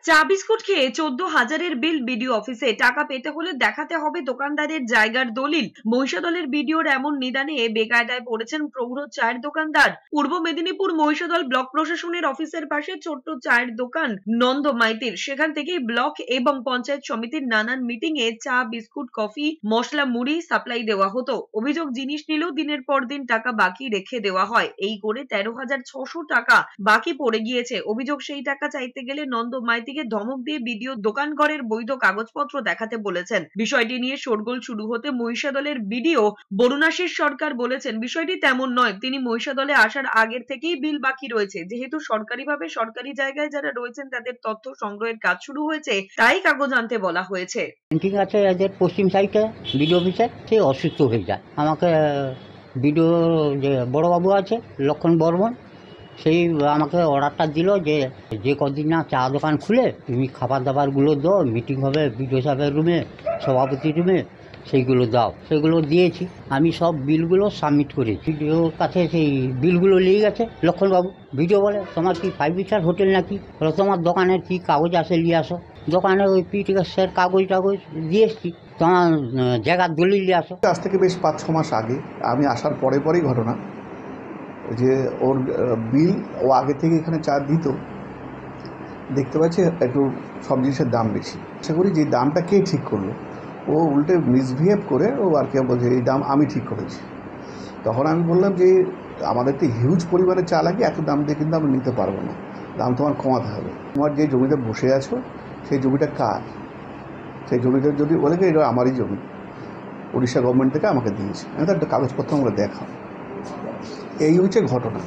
চা বিস্কুট খেয়ে 14,000-এর বিল বিডিও অফিসে। টাকা পেতে হলে দেখাতে হবে দোকানদারের জায়গার দলিল। মহিষাদলের বিডিওর এমন নিদানে বেকায়দায় পড়েছেন প্রৌঢ় চায়ের দোকানদার। পূর্ব মেদিনীপুর মহিষাদল ব্লক প্রশাসনের অফিসের পাশে ছোট্ট চায়ের দোকান নন্দ মাইতির। সেখান থেকেই ব্লক এবং পঞ্চায়েত সমিতির নানান মিটিং এ চা, বিস্কুট, কফি, মশলা, মুড়ি সাপ্লাই দেওয়া হতো। অভিযোগ, জিনিস নিলেও দিনের পর দিন টাকা বাকি রেখে দেওয়া হয়। এই করে 13,600 টাকা বাকি পড়ে গিয়েছে। অভিযোগ, সেই টাকা চাইতে গেলে নন্দ মাইতিকে ধমক দিয়ে বিডিও দোকান ঘরের বৈধ কাগজপত্র দেখাতে বলেছেন। বিষয়টি নিয়ে শোরগোল শুরু হতে মহিষাদলের বিডিও বরুণাশিস সরকার বলেছেন, বিষয়টি তেমন নয়। তিনি মহিষাদলে আসার আগের থেকেই বিল বাকি রয়েছে। যেহেতু সরকারিভাবে সরকারি জায়গায় যারা রয়েছেন তাদের তথ্য সংগ্রহের কাজ শুরু হয়েছে, তাই কাগজ আনতে বলা হয়েছে। ঠিক আছে, এদের পশ্চিম সাইডে বিডিও অফিসে সে অসুস্থ হয়ে যায়। আমাকে বিডিও যে বড়বাবু আছে লক্ষণ বর্মন, সেই আমাকে অর্ডারটা দিল যে যে কদিন না চা দোকান খুলে তুমি খাবার দাবারগুলো দাও, মিটিং হবে বিডিও সাহেবের রুমে, সভাপতি রুমে, সেইগুলো দাও। সেগুলো দিয়েছি। আমি সব বিলগুলো সাবমিট করেছি। ভিডিওর কাছে সেই বিলগুলো নিয়ে গেছে লক্ষণবাবু। ভিডিও বলে, তোমার কি 5 স্টার হোটেল নাকি? বলে, তোমার দোকানের কি কাগজ আছে নিয়ে আসো। দোকানে ওই পিটিএসের কাগজ টাগজ দিয়ে এসছি, তোমার জায়গার দলিল নিয়ে আসো। আজ থেকে বেশ 5-6 মাস আগে আমি আসার পরেই ঘটনা যে ওর বিল ও আগে থেকে এখানে চা দিত, দেখতে পাচ্ছি একটু সব জিনিসের দাম বেশি। আশা করি যে দামটা কে ঠিক করলো, ও উল্টে মিসবিহেভ করে ও আর কি বলছে এই দাম আমি ঠিক করেছি। তখন আমি বললাম যে আমাদের তো হিউজ পরিমাণে চা লাগে, এত দাম দিয়ে কিন্তু আমি নিতে পারবো না, দাম তোমার কমাতে হবে। তোমার যে জমিতে বসে আছো সেই জমিটা কার? সেই জমিটা যদি বলে কি এটা আমারই জমি, উড়িষ্যা গভর্নমেন্ট থেকে আমাকে দিয়েছে, আমি তার কাগজপত্র আমরা দেখাও। এই হচ্ছে ঘটনা।